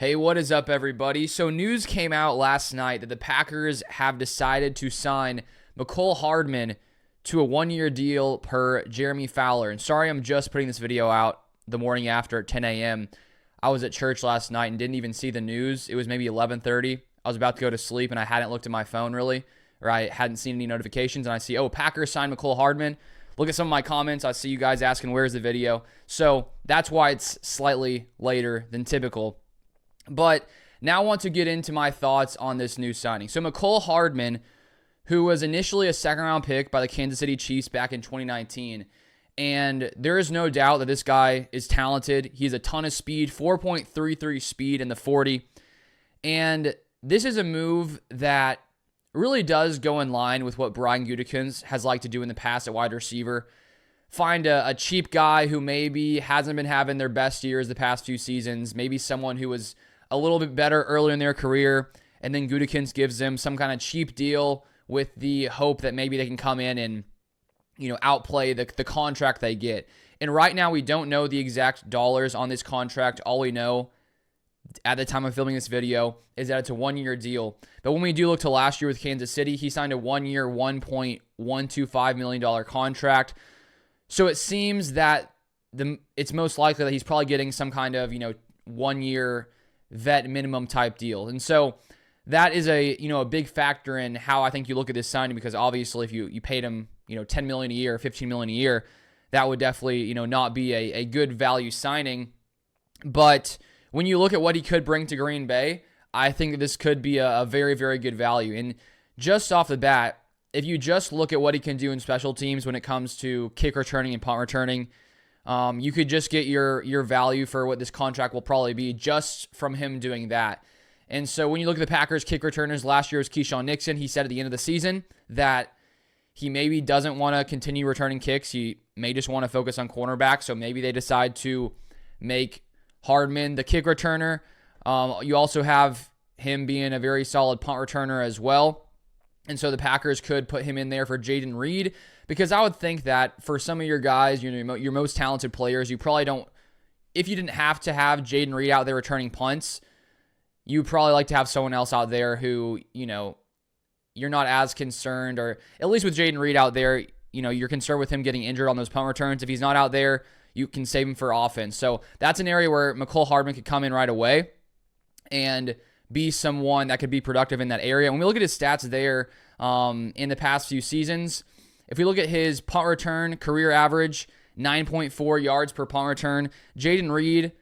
Hey, what is up, everybody? So news came out last night that the Packers have decided to sign Mecole Hardman to a one-year deal per Jeremy Fowler. And sorry, I'm just putting this video out the morning after at 10 a.m. I was at church last night and didn't even see the news. It was maybe 11:30. I was about to go to sleep and I hadn't looked at my phone really, or I hadn't seen any notifications. And I see, Packers signed Mecole Hardman. Look at some of my comments. I see you guys asking, where's the video? So that's why it's slightly later than typical. But now I want to get into my thoughts on this new signing. So Mecole Hardman, who was initially a second-round pick by the Kansas City Chiefs back in 2019, and there is no doubt that this guy is talented. He has a ton of speed, 4.33 speed in the 40, and this is a move that really does go in line with what Brian Gutekunst has liked to do in the past at wide receiver. Find a cheap guy who maybe hasn't been having their best years the past few seasons, maybe someone who was a little bit better earlier in their career, and then Gutekunst gives them some kind of cheap deal with the hope that maybe they can come in and, outplay the contract they get. And right now, we don't know the exact dollars on this contract. All we know at the time of filming this video is that it's a one-year deal. But when we do look to last year with Kansas City, he signed a one-year, $1.125 million contract. So it seems that it's most likely that he's probably getting some kind of, one-year vet minimum type deal. And so that is a big factor in how I think you look at this signing, because obviously if you paid him, $10 million a year, $15 million a year, that would definitely, not be a good value signing. But when you look at what he could bring to Green Bay, I think that this could be a very, very good value. And just off the bat, if you just look at what he can do in special teams when it comes to kick returning and punt returning, you could just get your value for what this contract will probably be just from him doing that. And so when you look at the Packers kick returners, last year was Keyshawn Nixon. He said at the end of the season that he maybe doesn't want to continue returning kicks. He may just want to focus on cornerback. So maybe they decide to make Hardman the kick returner. You also have him being a very solid punt returner as well. And so the Packers could put him in there for Jayden Reed, because I would think that for some of your guys, your most talented players, you probably don't, if you didn't have to have Jayden Reed out there returning punts, you'd probably like to have someone else out there who, you're not as concerned, or at least with Jayden Reed out there, you're concerned with him getting injured on those punt returns. If he's not out there, you can save him for offense. So that's an area where Mecole Hardman could come in right away and be someone that could be productive in that area. When we look at his stats there in the past few seasons, if we look at his punt return career average, 9.4 yards per punt return. Jayden Reed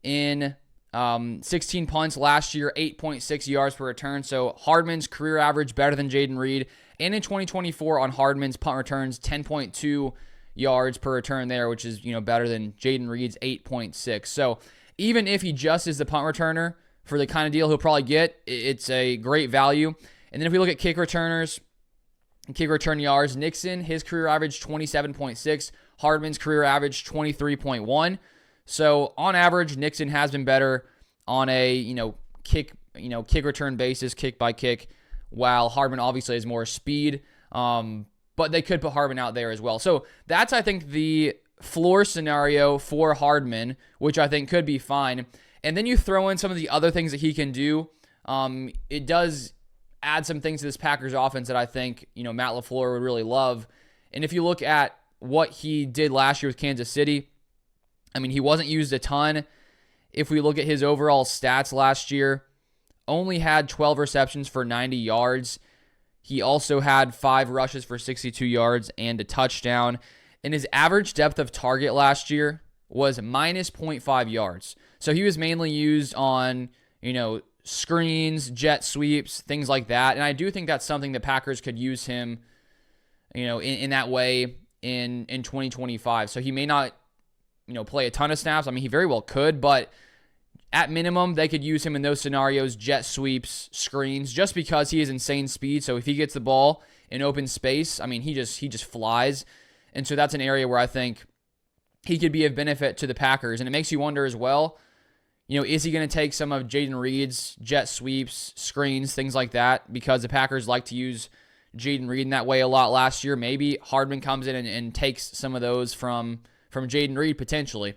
in 16 punts last year, 8.6 yards per return. So Hardman's career average better than Jayden Reed. And in 2024 on Hardman's punt returns, 10.2 yards per return there, which is better than Jayden Reed's 8.6. So even if he just is the punt returner for the kind of deal he'll probably get, it's a great value. And then if we look at kick returners and kick return yards, Nixon, his career average 27.6, Hardman's career average 23.1. So on average, Nixon has been better on a kick return basis, kick by kick, while Hardman obviously has more speed. But they could put Hardman out there as well. So that's, I think, the floor scenario for Hardman, which I think could be fine. And then you throw in some of the other things that he can do. It does add some things to this Packers offense that I think, Matt LaFleur would really love. And if you look at what he did last year with Kansas City, he wasn't used a ton. If we look at his overall stats last year, only had 12 receptions for 90 yards. He also had 5 rushes for 62 yards and a touchdown. And his average depth of target last year was minus 0.5 yards. So he was mainly used on, screens, jet sweeps, things like that. And I do think that's something the Packers could use him, in that way in 2025. So he may not, play a ton of snaps. He very well could, but at minimum, they could use him in those scenarios, jet sweeps, screens, just because he has insane speed. So if he gets the ball in open space, he just flies. And so that's an area where I think he could be of benefit to the Packers. And it makes you wonder as well, is he going to take some of Jayden Reed's jet sweeps, screens, things like that? Because the Packers like to use Jayden Reed in that way a lot last year. Maybe Hardman comes in and takes some of those from Jayden Reed potentially.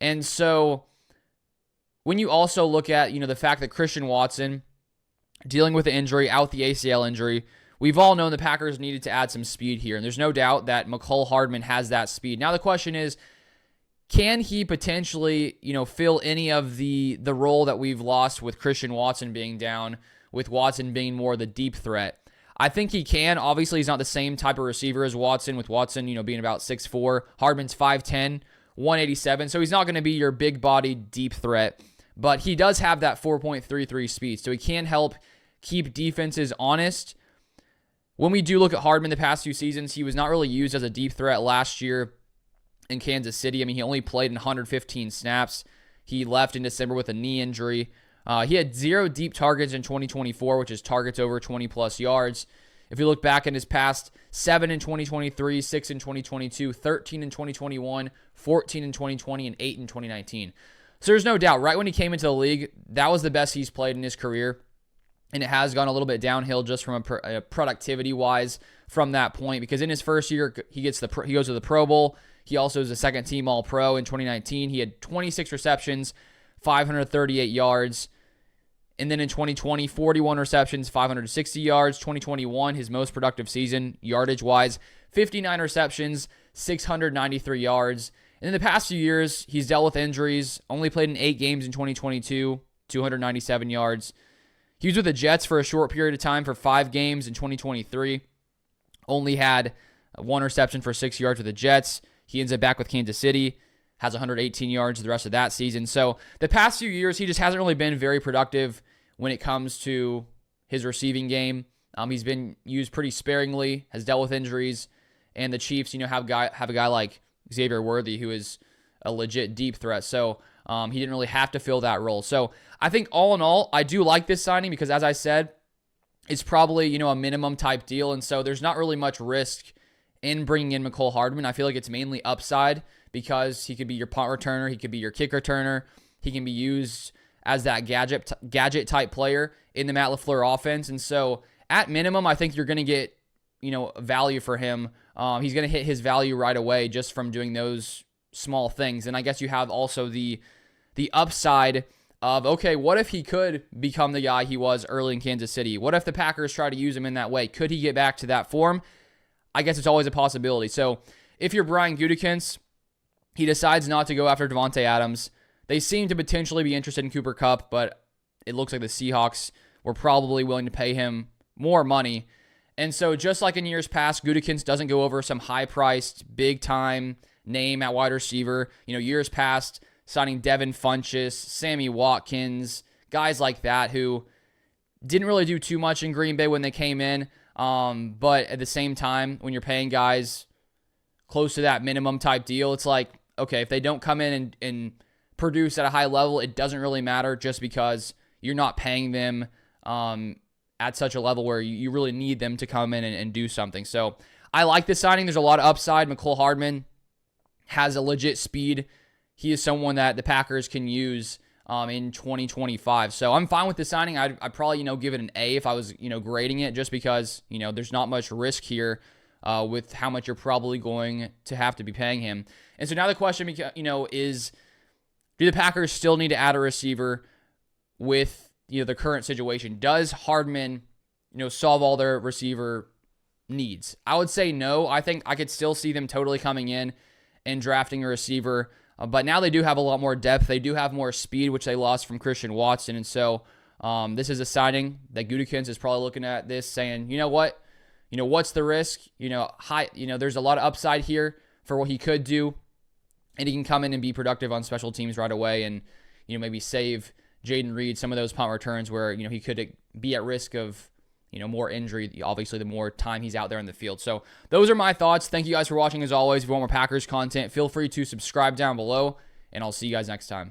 And so when you also look at, the fact that Christian Watson dealing with the injury, out the ACL injury, we've all known the Packers needed to add some speed here, and there's no doubt that Mecole Hardman has that speed. Now the question is, can he potentially, fill any of the role that we've lost with Christian Watson being down, with Watson being more the deep threat? I think he can. Obviously, he's not the same type of receiver as Watson, with Watson, being about 6'4". Hardman's 5'10", 187, so he's not going to be your big-bodied deep threat, but he does have that 4.33 speed, so he can help keep defenses honest. When we do look at Hardman the past few seasons, he was not really used as a deep threat last year in Kansas City. I mean, he only played in 115 snaps. He left in December with a knee injury. He had 0 deep targets in 2024, which is targets over 20-plus yards. If you look back in his past, 7 in 2023, 6 in 2022, 13 in 2021, 14 in 2020, and 8 in 2019. So there's no doubt, right when he came into the league, that was the best he's played in his career. And it has gone a little bit downhill just from a productivity-wise from that point, because in his first year, he goes to the Pro Bowl. He also is a second-team All-Pro in 2019. He had 26 receptions, 538 yards. And then in 2020, 41 receptions, 560 yards. 2021, his most productive season, yardage-wise, 59 receptions, 693 yards. And in the past few years, he's dealt with injuries, only played in 8 games in 2022, 297 yards. He was with the Jets for a short period of time for 5 games in 2023. Only had 1 reception for 6 yards with the Jets. He ends up back with Kansas City, has 118 yards the rest of that season. So the past few years, he just hasn't really been very productive when it comes to his receiving game. He's been used pretty sparingly, has dealt with injuries, and the Chiefs, have a guy like Xavier Worthy, who is a legit deep threat. So he didn't really have to fill that role. So I think all in all, I do like this signing because, as I said, it's probably, a minimum type deal. And so there's not really much risk in bringing in Mecole Hardman. I feel like it's mainly upside because he could be your punt returner. He could be your kick returner. He can be used as that gadget type player in the Matt LaFleur offense. And so at minimum, I think you're going to get, value for him. He's going to hit his value right away just from doing those small things. And I guess you have also the upside of, okay, what if he could become the guy he was early in Kansas City? What if the Packers try to use him in that way? Could he get back to that form? I guess it's always a possibility. So if you're Brian Gutekunst, he decides not to go after Devontae Adams. They seem to potentially be interested in Cooper Kupp, but it looks like the Seahawks were probably willing to pay him more money. And so just like in years past, Gutekunst doesn't go over some high-priced, big-time name at wide receiver. Years past, signing Devin Funchess, Sammy Watkins, guys like that who didn't really do too much in Green Bay when they came in. But at the same time, when you're paying guys close to that minimum type deal, it's like, okay, if they don't come in and produce at a high level, it doesn't really matter just because you're not paying them at such a level where you really need them to come in and do something. So I like this signing. There's a lot of upside. Mecole Hardman has a legit speed. He is someone that the Packers can use in 2025. So I'm fine with the signing. I'd probably, give it an A if I was, grading it, just because, there's not much risk here with how much you're probably going to have to be paying him. And so now the question, is, do the Packers still need to add a receiver with, the current situation? Does Hardman, solve all their receiver needs? I would say no. I think I could still see them totally coming in and drafting a receiver. But now they do have a lot more depth. They do have more speed, which they lost from Christian Watson. And so this is a signing that Gutekunst is probably looking at this saying, you know what? What's the risk? There's a lot of upside here for what he could do. And he can come in and be productive on special teams right away and, maybe save Jaden Reed some of those punt returns where, he could be at risk of, more injury, obviously, the more time he's out there in the field. So those are my thoughts. Thank you guys for watching as always. If you want more Packers content, feel free to subscribe down below, and I'll see you guys next time.